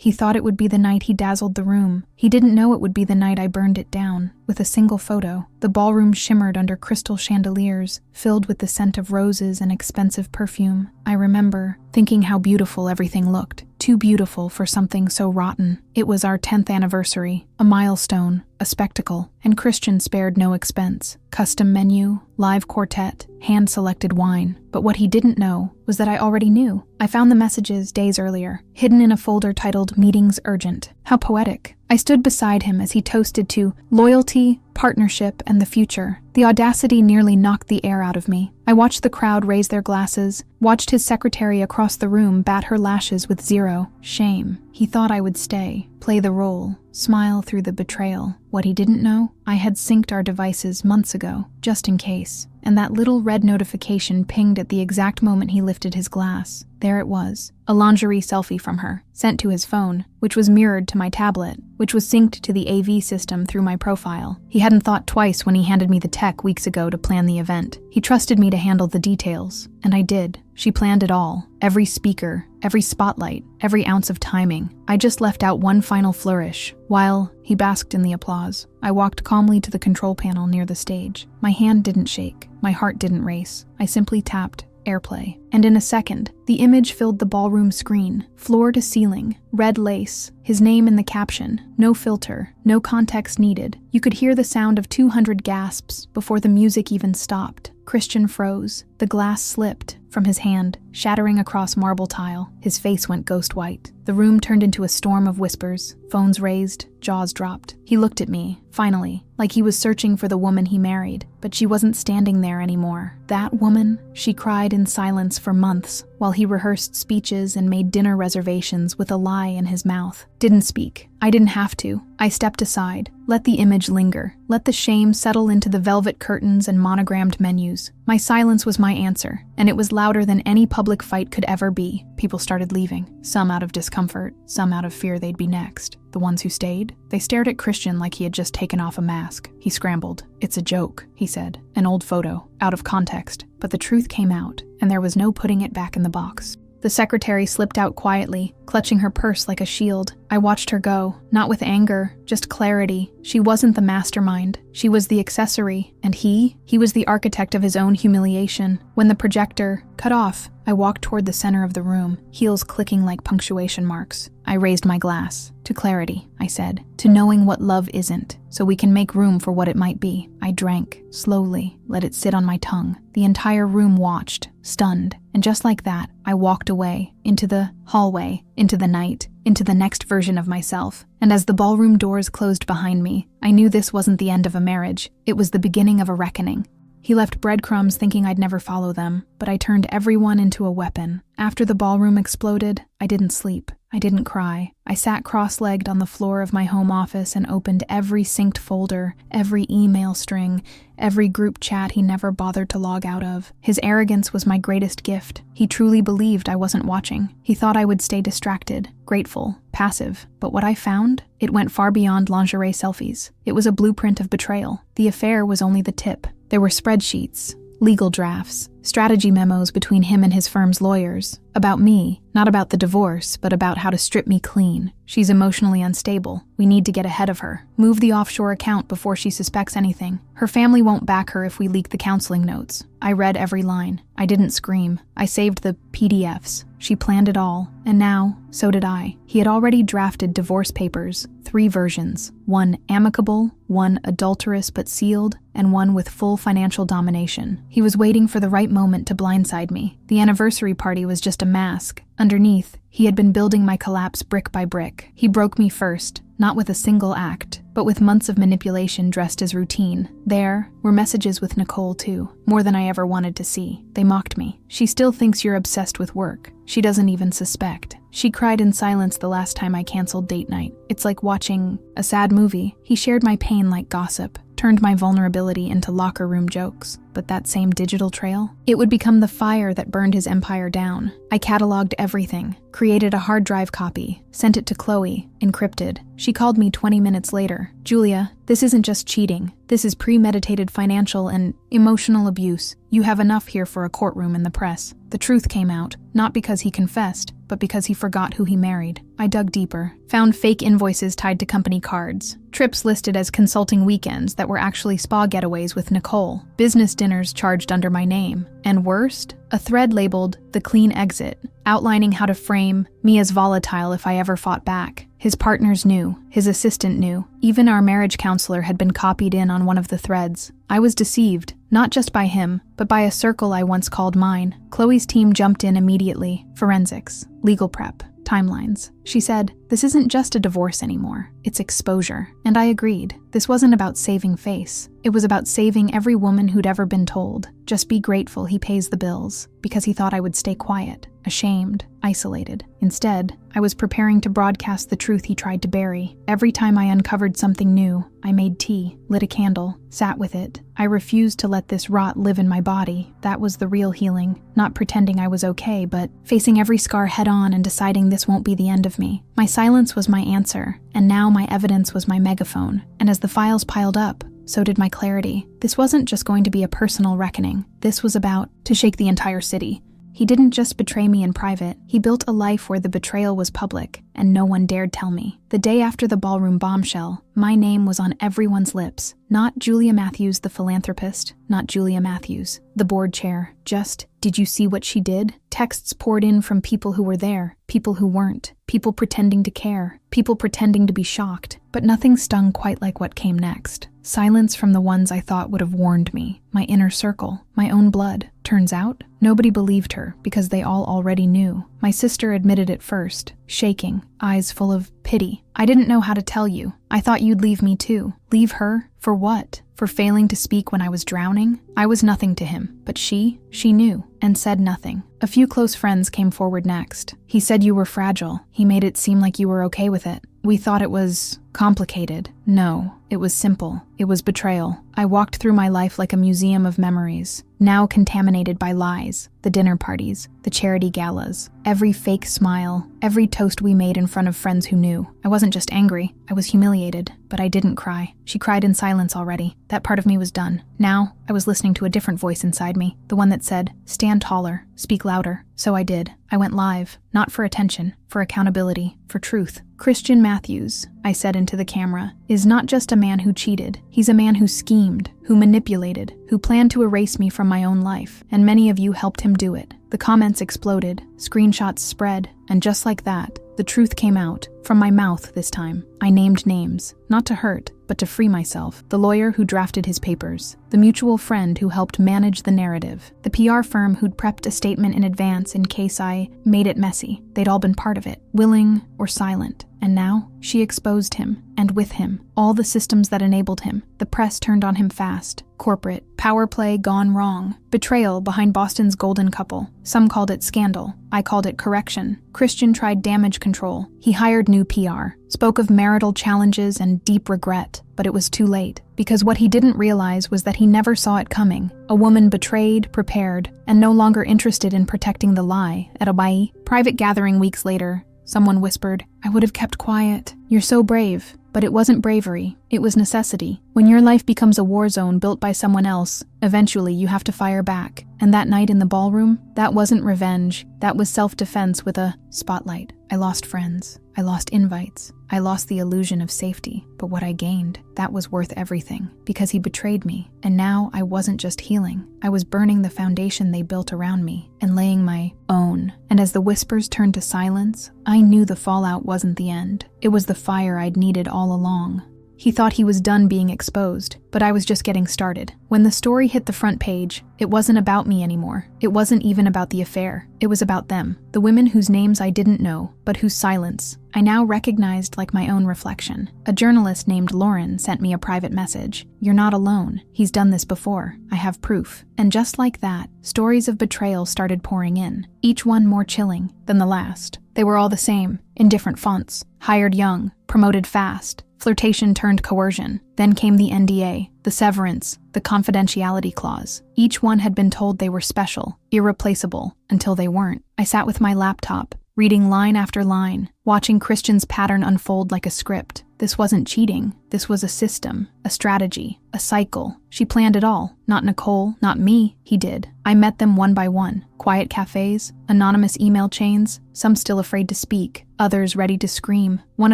He thought it would be the night he dazzled the room. He didn't know it would be the night I burned it down. With a single photo, the ballroom shimmered under crystal chandeliers, filled with the scent of roses and expensive perfume. I remember thinking how beautiful everything looked. Too beautiful for something so rotten. It was our 10th anniversary, a milestone, a spectacle, and Christian spared no expense. Custom menu, live quartet, hand-selected wine. But what he didn't know was that I already knew. I found the messages days earlier, hidden in a folder titled Meetings Urgent. How poetic. I stood beside him as he toasted to loyalty, partnership, and the future. The audacity nearly knocked the air out of me. I watched the crowd raise their glasses, watched his secretary across the room bat her lashes with zero shame. He thought I would stay, play the role, smile through the betrayal. What he didn't know, I had synced our devices months ago, just in case. And that little red notification pinged at the exact moment he lifted his glass. There it was, a lingerie selfie from her, sent to his phone, which was mirrored to my tablet, which was synced to the AV system through my profile. He hadn't thought twice when he handed me the tech weeks ago to plan the event. He trusted me to handle the details, and I did. She planned it all. Every speaker, every spotlight, every ounce of timing. I just left out one final flourish. While he basked in the applause, I walked calmly to the control panel near the stage. My hand didn't shake. My heart didn't race. I simply tapped AirPlay. And in a second, the image filled the ballroom screen, floor to ceiling, red lace, his name in the caption, no filter, no context needed. You could hear the sound of 200 gasps before the music even stopped. Christian froze. The glass slipped from his hand, shattering across marble tile. His face went ghost white. The room turned into a storm of whispers. Phones raised, jaws dropped. He looked at me, finally, like he was searching for the woman he married, but she wasn't standing there anymore. That woman, she cried in silence for months, while he rehearsed speeches and made dinner reservations with a lie in his mouth. Didn't speak. I didn't have to. I stepped aside, let the image linger, let the shame settle into the velvet curtains and monogrammed menus. My silence was my answer, and it was louder than any public fight could ever be. People started leaving, some out of discomfort, some out of fear they'd be next. The ones who stayed, they stared at Christian like he had just taken off a mask. He scrambled. "It's a joke," he said. "An old photo, out of context." But the truth came out, and there was no putting it back in the box. The secretary slipped out quietly, clutching her purse like a shield. I watched her go, not with anger, just clarity. She wasn't the mastermind. She was the accessory, and he was the architect of his own humiliation. When the projector cut off, I walked toward the center of the room, heels clicking like punctuation marks. I raised my glass. "To clarity," I said, "to knowing what love isn't, so we can make room for what it might be." I drank, slowly, let it sit on my tongue. The entire room watched, stunned, and just like that, I walked away, into the hallway, into the night, into the next version of myself. And as the ballroom doors closed behind me, I knew this wasn't the end of a marriage. It was the beginning of a reckoning. He left breadcrumbs thinking I'd never follow them, but I turned everyone into a weapon. After the ballroom exploded, I didn't sleep. I didn't cry. I sat cross-legged on the floor of my home office and opened every synced folder, every email string, every group chat he never bothered to log out of. His arrogance was my greatest gift. He truly believed I wasn't watching. He thought I would stay distracted, grateful, passive. But what I found? It went far beyond lingerie selfies. It was a blueprint of betrayal. The affair was only the tip. There were spreadsheets, legal drafts, strategy memos between him and his firm's lawyers. About me, not about the divorce, but about how to strip me clean. She's emotionally unstable. We need to get ahead of her. Move the offshore account before she suspects anything. Her family won't back her if we leak the counseling notes. I read every line. I didn't scream. I saved the PDFs. She planned it all, and now, so did I. He had already drafted divorce papers, 3 versions. One amicable, one adulterous but sealed, and one with full financial domination. He was waiting for the right moment to blindside me. The anniversary party was just a mask. Underneath, he had been building my collapse brick by brick. He broke me first, not with a single act, but with months of manipulation dressed as routine. There were messages with Nicole too, more than I ever wanted to see. They mocked me. "She still thinks you're obsessed with work. She doesn't even suspect." She cried in silence the last time I canceled date night. It's like watching a sad movie. He shared my pain like gossip, turned my vulnerability into locker room jokes. But that same digital trail? It would become the fire that burned his empire down. I cataloged everything, created a hard drive copy, sent it to Chloe, encrypted. She called me 20 minutes later. "Julia, this isn't just cheating. This is premeditated financial and emotional abuse. You have enough here for a courtroom and the press." The truth came out, not because he confessed, but because he forgot who he married. I dug deeper, found fake invoices tied to company cards, trips listed as consulting weekends that were actually spa getaways with Nicole, business dinners charged under my name, and worst, a thread labeled "The Clean Exit," outlining how to frame me as volatile if I ever fought back. His partners knew, his assistant knew, even our marriage counselor had been copied in on one of the threads. I was deceived, not just by him, but by a circle I once called mine. Chloe's team jumped in immediately. Forensics, legal prep, timelines. She said, "This isn't just a divorce anymore, it's exposure." And I agreed. This wasn't about saving face. It was about saving every woman who'd ever been told, "Just be grateful he pays the bills," because he thought I would stay quiet, ashamed, isolated. Instead, I was preparing to broadcast the truth he tried to bury. Every time I uncovered something new, I made tea, lit a candle, sat with it. I refused to let this rot live in my body. That was the real healing. Not pretending I was okay, but facing every scar head on and deciding this won't be the end of me. My silence was my answer, and now my evidence was my megaphone. And as the files piled up, so did my clarity. This wasn't just going to be a personal reckoning. This was about to shake the entire city. He didn't just betray me in private. He built a life where the betrayal was public, and no one dared tell me. The day after the ballroom bombshell, my name was on everyone's lips. Not Julia Matthews, the philanthropist. Not Julia Matthews, the board chair. Just, "Did you see what she did?" Texts poured in from people who were there, people who weren't, people pretending to care, people pretending to be shocked. But nothing stung quite like what came next. Silence from the ones I thought would have warned me. My inner circle, my own blood. Turns out, nobody believed her because they all already knew. My sister admitted it first, shaking, eyes full of pity. "I didn't know how to tell you. I thought you'd leave me too." Leave her? For what? For failing to speak when I was drowning? I was nothing to him, but she knew, and said nothing. A few close friends came forward next. "He said you were fragile. He made it seem like you were okay with it. We thought it was complicated." No, it was simple. It was betrayal. I walked through my life like a museum of memories, now contaminated by lies. The dinner parties, the charity galas, every fake smile, every toast we made in front of friends who knew. I wasn't just angry, I was humiliated, but I didn't cry. She cried in silence already. That part of me was done. Now, I was listening to a different voice inside me, the one that said, "Stand taller, speak louder." So I did. I went live, not for attention, for accountability, for truth. Christian Matthews, I said into the camera, is not just a man who cheated. He's a man who schemed, who manipulated, who planned to erase me from my own life, and many of you helped him do it. The comments exploded, screenshots spread, and just like that, the truth came out, from my mouth this time. I named names, not to hurt, but to free myself. The lawyer who drafted his papers, the mutual friend who helped manage the narrative, the PR firm who'd prepped a statement in advance in case I made it messy. They'd all been part of it, willing or silent. And now, she exposed him, and with him, all the systems that enabled him. The press turned on him fast. Corporate, power play gone wrong. Betrayal behind Boston's golden couple. Some called it scandal. I called it correction. Christian tried damage control. He hired new PR, spoke of marital challenges and deep regret, but it was too late. Because what he didn't realize was that he never saw it coming. A woman betrayed, prepared, and no longer interested in protecting the lie. At a private gathering weeks later, someone whispered, "I would have kept quiet. You're so brave." But it wasn't bravery, it was necessity. When your life becomes a war zone built by someone else, eventually you have to fire back. And that night in the ballroom, that wasn't revenge, that was self-defense with a spotlight. I lost friends, I lost invites, I lost the illusion of safety. But what I gained, that was worth everything, because he betrayed me. And now I wasn't just healing, I was burning the foundation they built around me, and laying my own. And as the whispers turned to silence, I knew the fallout wasn't the end. It was the fire I'd needed all along. He thought he was done being exposed, but I was just getting started. When the story hit the front page, it wasn't about me anymore. It wasn't even about the affair. It was about them, the women whose names I didn't know, but whose silence I now recognized like my own reflection. A journalist named Lauren sent me a private message. "You're not alone. He's done this before. I have proof." And just like that, stories of betrayal started pouring in, each one more chilling than the last. They were all the same, in different fonts. Hired young, promoted fast, flirtation turned coercion. Then came the NDA, the severance, the confidentiality clause. Each one had been told they were special, irreplaceable, until they weren't. I sat with my laptop, reading line after line, watching Christian's pattern unfold like a script. This wasn't cheating. This was a system, a strategy, a cycle. She planned it all. Not Nicole, not me. He did. I met them one by one. Quiet cafes, anonymous email chains, some still afraid to speak, others ready to scream. One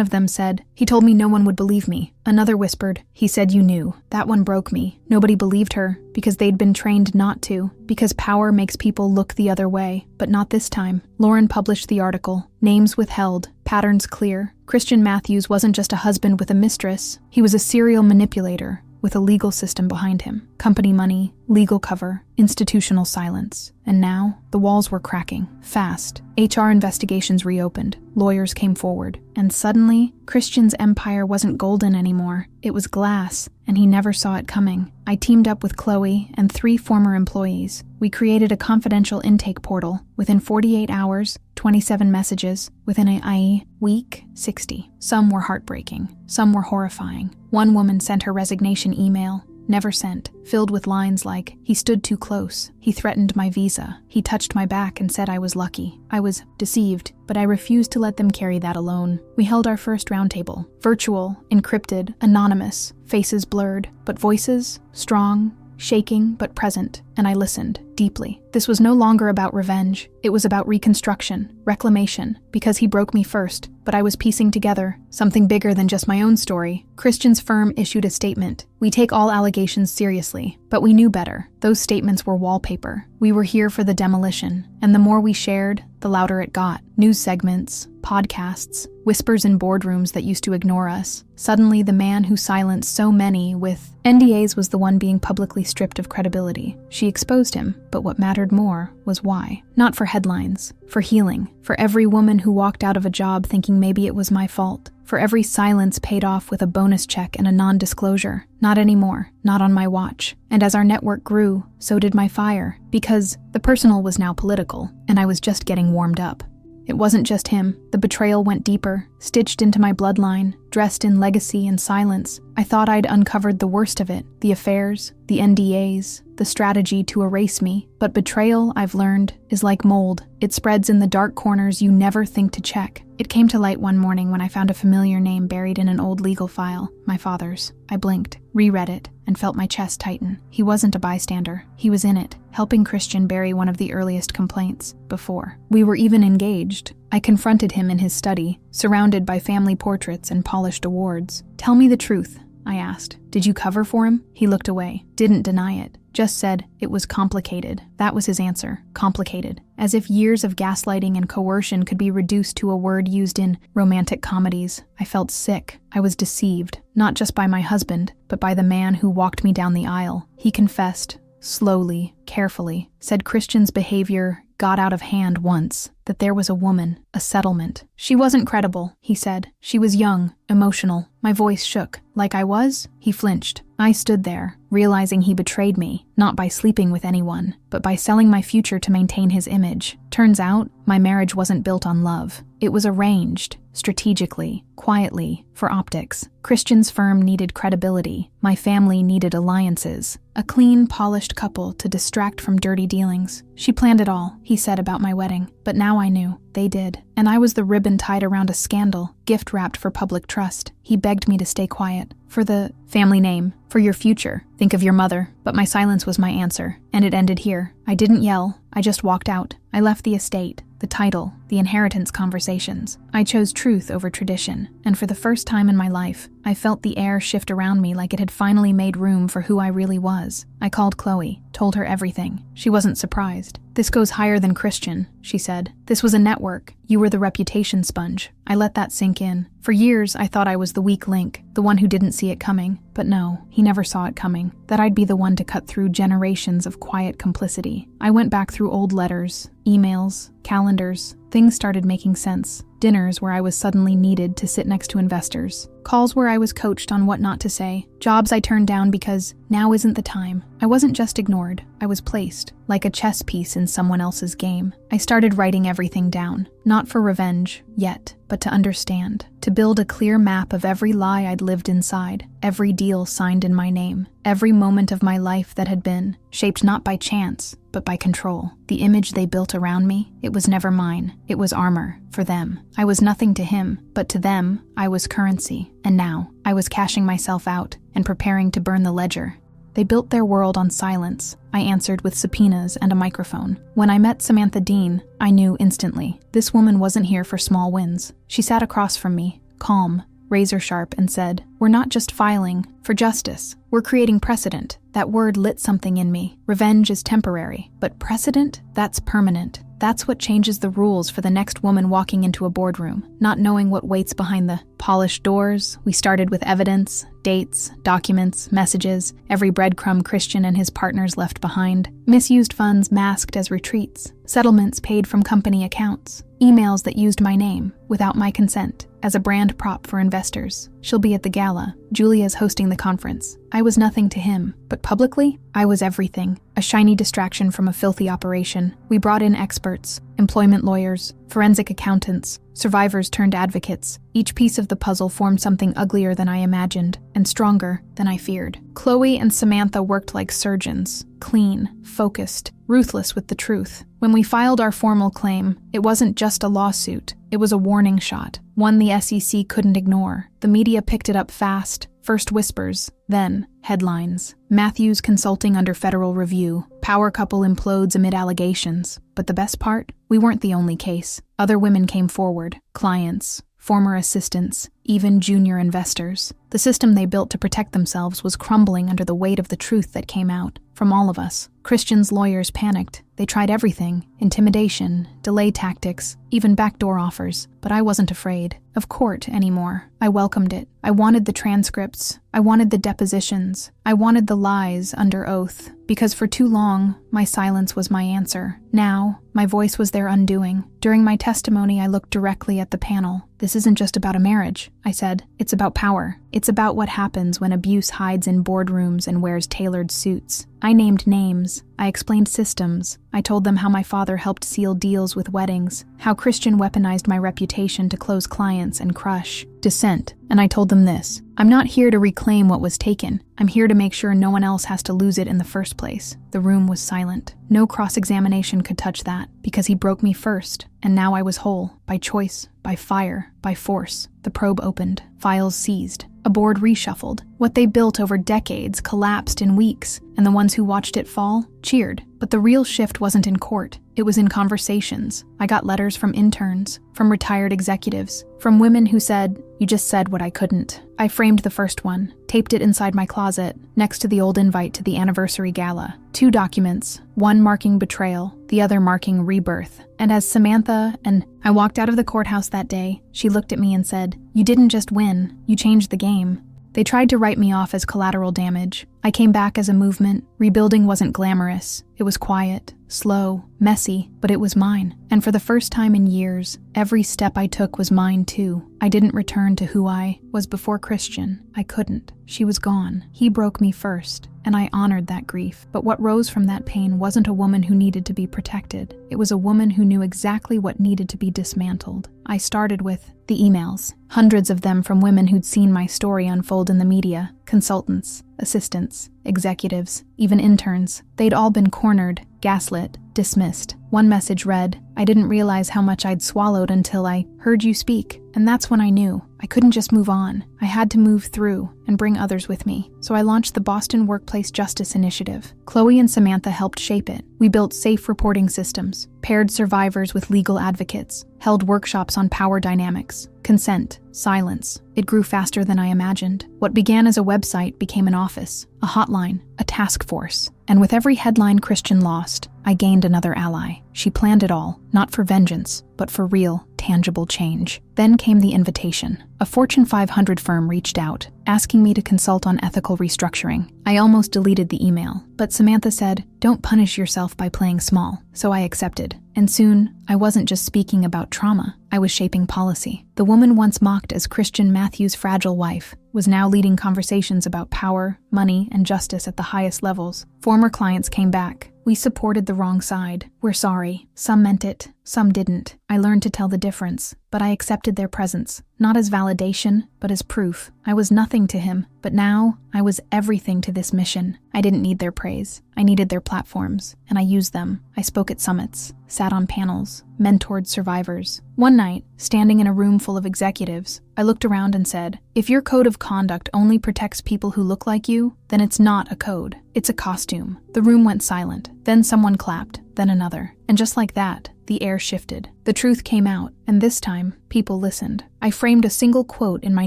of them said, "He told me no one would believe me." Another whispered, "He said you knew." That one broke me. Nobody believed her, because they'd been trained not to, because power makes people look the other way. But not this time. Lauren published the article. Names withheld, patterns clear. Christian Matthews wasn't just a husband with a mistress. He was a serial manipulator with a legal system behind him. Company money, legal cover, institutional silence. And now, the walls were cracking. Fast. HR investigations reopened. Lawyers came forward. And suddenly, Christian's empire wasn't golden anymore. It was glass, and he never saw it coming. I teamed up with Chloe and 3 former employees. We created a confidential intake portal. Within 48 hours, 27 messages. Within a week, 60. Some were heartbreaking. Some were horrifying. One woman sent her resignation email. Never sent, filled with lines like, "He stood too close. He threatened my visa. He touched my back and said I was lucky." I was deceived, but I refused to let them carry that alone. We held our first roundtable. Virtual, encrypted, anonymous, faces blurred, but voices, strong, shaking but present, and I listened deeply. This was no longer about revenge. It was about reconstruction, reclamation, because he broke me first, but I was piecing together something bigger than just my own story. Christian's firm issued a statement. "We take all allegations seriously," but we knew better. Those statements were wallpaper. We were here for the demolition, and the more we shared, the louder it got. News segments, podcasts, whispers in boardrooms that used to ignore us. Suddenly, the man who silenced so many with NDAs was the one being publicly stripped of credibility. She exposed him, but what mattered more was why. Not for headlines, for healing, for every woman who walked out of a job thinking maybe it was my fault, for every silence paid off with a bonus check and a non-disclosure. Not anymore, not on my watch. And as our network grew, so did my fire, because the personal was now political, and I was just getting warmed up. It wasn't just him. The betrayal went deeper, stitched into my bloodline, dressed in legacy and silence. I thought I'd uncovered the worst of it, the affairs, the NDAs, the strategy to erase me. But betrayal, I've learned, is like mold. It spreads in the dark corners you never think to check. It came to light one morning when I found a familiar name buried in an old legal file, my father's. I blinked, reread it, and felt my chest tighten. He wasn't a bystander. He was in it, helping Christian bury one of the earliest complaints. Before we were even engaged, I confronted him in his study, surrounded by family portraits and polished awards. "Tell me the truth," I asked. "Did you cover for him?" He looked away, didn't deny it, just said it was complicated. That was his answer, complicated. As if years of gaslighting and coercion could be reduced to a word used in romantic comedies. I felt sick. I was deceived, not just by my husband, but by the man who walked me down the aisle. He confessed, slowly, carefully, said Christian's behavior got out of hand once, that there was a woman, a settlement. She wasn't credible, he said. She was young, emotional. My voice shook. Like I was? He flinched. I stood there, realizing he betrayed me, not by sleeping with anyone, but by selling my future to maintain his image. Turns out, my marriage wasn't built on love. It was arranged, strategically, quietly, for optics. Christian's firm needed credibility. My family needed alliances. A clean, polished couple to distract from dirty dealings. She planned it all, he said about my wedding. But now I knew. They did. And I was the ribbon tied around a scandal, gift wrapped for public trust. He begged me to stay quiet. For the family name. For your future. Think of your mother. But my silence was my answer. And it ended here. I didn't yell. I just walked out. I left the estate, the title, the inheritance conversations. I chose truth over tradition. And for the first time in my life, I felt the air shift around me like it had finally made room for who I really was. I called Chloe, told her everything. She wasn't surprised. "This goes higher than Christian," she said. "This was a network. You were the reputation sponge." I let that sink in. For years, I thought I was the weak link, the one who didn't see it coming. But no, he never saw it coming. That I'd be the one to cut through generations of quiet complicity. I went back through old letters, emails, calendars. Things started making sense. Dinners where I was suddenly needed to sit next to investors. Calls where I was coached on what not to say. Jobs I turned down because Now isn't the time. I wasn't just ignored, I was placed, like a chess piece in someone else's game. I started writing everything down, not for revenge, yet, but to understand, to build a clear map of every lie I'd lived inside, every deal signed in my name, every moment of my life that had been, shaped not by chance, but by control. The image they built around me, it was never mine. It was armor, for them. I was nothing to him, but to them, I was currency. And now, I was cashing myself out and preparing to burn the ledger. They built their world on silence. I answered with subpoenas and a microphone. When I met Samantha Dean, I knew instantly. This woman wasn't here for small wins. She sat across from me, calm, razor sharp, and said, "We're not just filing for justice. We're creating precedent." That word lit something in me. Revenge is temporary, but precedent? That's permanent. That's what changes the rules for the next woman walking into a boardroom. Not knowing what waits behind the polished doors, we started with evidence, dates, documents, messages, every breadcrumb Christian and his partners left behind, misused funds masked as retreats, settlements paid from company accounts, emails that used my name, without my consent, as a brand prop for investors. She'll be at the gala. Julia's hosting the conference. I was nothing to him, but publicly, I was everything. A shiny distraction from a filthy operation. We brought in experts, employment lawyers, forensic accountants, survivors turned advocates. Each piece of the puzzle formed something uglier than I imagined, and stronger than I feared. Chloe and Samantha worked like surgeons, clean, focused, ruthless with the truth. When we filed our formal claim, it wasn't just a lawsuit. It was a warning shot, one the SEC couldn't ignore. The media picked it up fast. First whispers, then headlines. Matthews consulting under federal review. Power couple implodes amid allegations. But the best part? We weren't the only case. Other women came forward. Clients, former assistants, even junior investors. The system they built to protect themselves was crumbling under the weight of the truth that came out. From all of us. Christian's lawyers panicked. They tried everything. Intimidation, delay tactics, even backdoor offers. But I wasn't afraid of court anymore. I welcomed it. I wanted the transcripts. I wanted the depositions. I wanted the lies under oath. Because for too long, my silence was my answer. Now, my voice was their undoing. During my testimony, I looked directly at the panel. "This isn't just about a marriage," I said. "It's about power. It's about what happens when abuse hides in boardrooms and wears tailored suits." I named names. I explained systems. I told them how my father helped seal deals with weddings, how Christian weaponized my reputation to close clients and crush dissent. And I told them this: I'm not here to reclaim what was taken. I'm here to make sure no one else has to lose it in the first place. The room was silent. No cross-examination could touch that, because he broke me first, and now I was whole, by choice, by fire, by force. The probe opened, files seized, a board reshuffled. What they built over decades collapsed in weeks, and the ones who watched it fall cheered. But the real shift wasn't in court. It was in conversations. I got letters from interns, from retired executives, from women who said, "You just said what I couldn't." I framed the first one, taped it inside my closet, next to the old invite to the anniversary gala. 2 documents, one marking betrayal, the other marking rebirth. And as Samantha and I walked out of the courthouse that day, she looked at me and said, "You didn't just win, you changed the game." They tried to write me off as collateral damage. I came back as a movement. Rebuilding wasn't glamorous. It was quiet, slow, messy, but it was mine. And for the first time in years, every step I took was mine too. I didn't return to who I was before Christian. I couldn't. She was gone. He broke me first, and I honored that grief. But what rose from that pain wasn't a woman who needed to be protected. It was a woman who knew exactly what needed to be dismantled. I started with the emails, hundreds of them from women who'd seen my story unfold in the media, consultants, assistants, executives, even interns. They'd all been cornered, gaslit, dismissed. One message read, "I didn't realize how much I'd swallowed until I heard you speak." And that's when I knew I couldn't just move on. I had to move through and bring others with me. So I launched the Boston Workplace Justice Initiative. Chloe and Samantha helped shape it. We built safe reporting systems, paired survivors with legal advocates, held workshops on power dynamics, consent, silence. It grew faster than I imagined. What began as a website became an office, a hotline, a task force. And with every headline Christian lost, I gained another ally. She planned it all, not for vengeance, but for real, tangible change. Then came the invitation. A Fortune 500 firm reached out, asking me to consult on ethical restructuring. I almost deleted the email, but Samantha said, "Don't punish yourself by playing small." So I accepted. And soon, I wasn't just speaking about trauma, I was shaping policy. The woman once mocked as Christian Matthews' fragile wife was now leading conversations about power, money, and justice at the highest levels. Former clients came back. We supported the wrong side. We're sorry. Some meant it, some didn't. I learned to tell the difference, but I accepted their presence, not as validation, but as proof. I was nothing to him, but now I was everything to this mission. I didn't need their praise. I needed their platforms, and I used them. I spoke at summits, sat on panels, mentored survivors. One night, standing in a room full of executives, I looked around and said, if your code of conduct only protects people who look like you, then it's not a code. It's a costume. The room went silent. Then someone clapped, then another. And just like that, the air shifted. The truth came out, and this time, people listened. I framed a single quote in my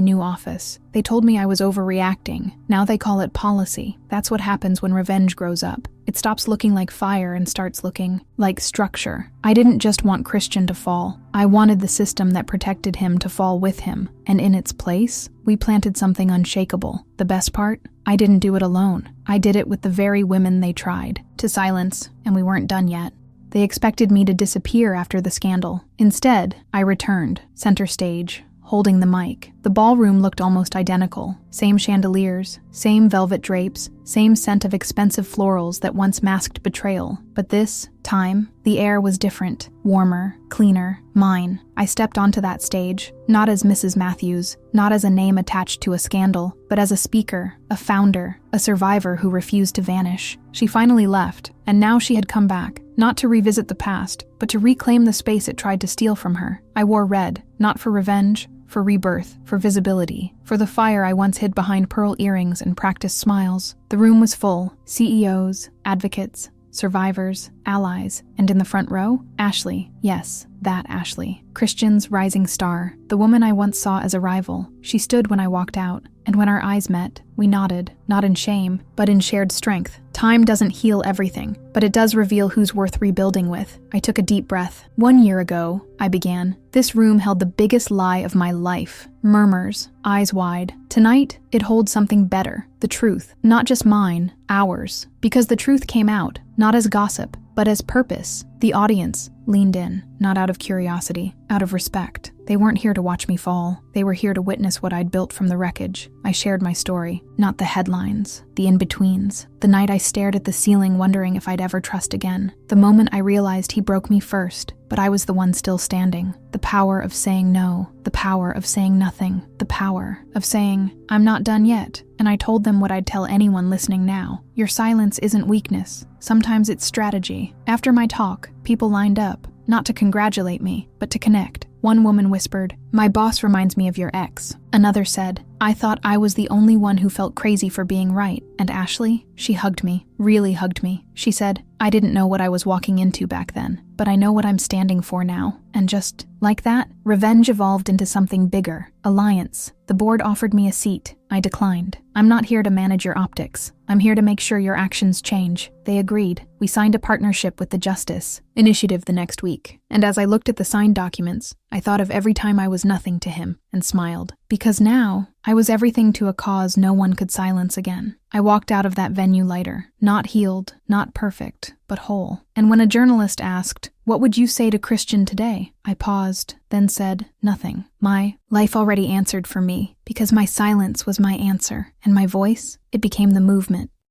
new office. They told me I was overreacting. Now they call it policy. That's what happens when revenge grows up. It stops looking like fire and starts looking like structure. I didn't just want Christian to fall. I wanted the system that protected him to fall with him. And in its place, we planted something unshakable. The best part? I didn't do it alone. I did it with the very women they tried to silence, and we weren't done yet. They expected me to disappear after the scandal. Instead, I returned, center stage, holding the mic. The ballroom looked almost identical. Same chandeliers, same velvet drapes, same scent of expensive florals that once masked betrayal. But this time, the air was different, warmer, cleaner, mine. I stepped onto that stage, not as Mrs. Matthews, not as a name attached to a scandal, but as a speaker, a founder, a survivor who refused to vanish. She finally left, and now she had come back, not to revisit the past, but to reclaim the space it tried to steal from her. I wore red, not for revenge, for rebirth, for visibility, for the fire I once hid behind pearl earrings and practiced smiles. The room was full, CEOs, advocates, survivors, allies, and in the front row, Ashley. Yes, that Ashley. Christian's rising star, the woman I once saw as a rival. She stood when I walked out, and when our eyes met, we nodded, not in shame, but in shared strength. Time doesn't heal everything, but it does reveal who's worth rebuilding with. I took a deep breath. 1 year ago, I began. This room held the biggest lie of my life. Murmurs, eyes wide. Tonight, it holds something better. The truth. Not just mine, ours. Because the truth came out, not as gossip, but as purpose. The audience leaned in, not out of curiosity, out of respect. They weren't here to watch me fall. They were here to witness what I'd built from the wreckage. I shared my story, not the headlines, the in-betweens. The night I stared at the ceiling wondering if I'd ever trust again. The moment I realized he broke me first, but I was the one still standing. The power of saying no, the power of saying nothing, the power of saying, I'm not done yet. And I told them what I'd tell anyone listening now. Your silence isn't weakness. Sometimes it's strategy. After my talk, people lined up, not to congratulate me, but to connect. One woman whispered, "My boss reminds me of your ex." Another said, "I thought I was the only one who felt crazy for being right." And Ashley, she hugged me, really hugged me. She said, "I didn't know what I was walking into back then, but I know what I'm standing for now." And just like that, revenge evolved into something bigger. Alliance. The board offered me a seat. I declined. "I'm not here to manage your optics. I'm here to make sure your actions change." They agreed. We signed a partnership with the Justice Initiative the next week. And as I looked at the signed documents, I thought of every time I was nothing to him and smiled. Because now, I was everything to a cause no one could silence again. I walked out of that venue lighter, not healed, not perfect, but whole. And when a journalist asked, "What would you say to Christian today?" I paused, then said, "Nothing." My life already answered for me, because my silence was my answer, and my voice, it became the movement.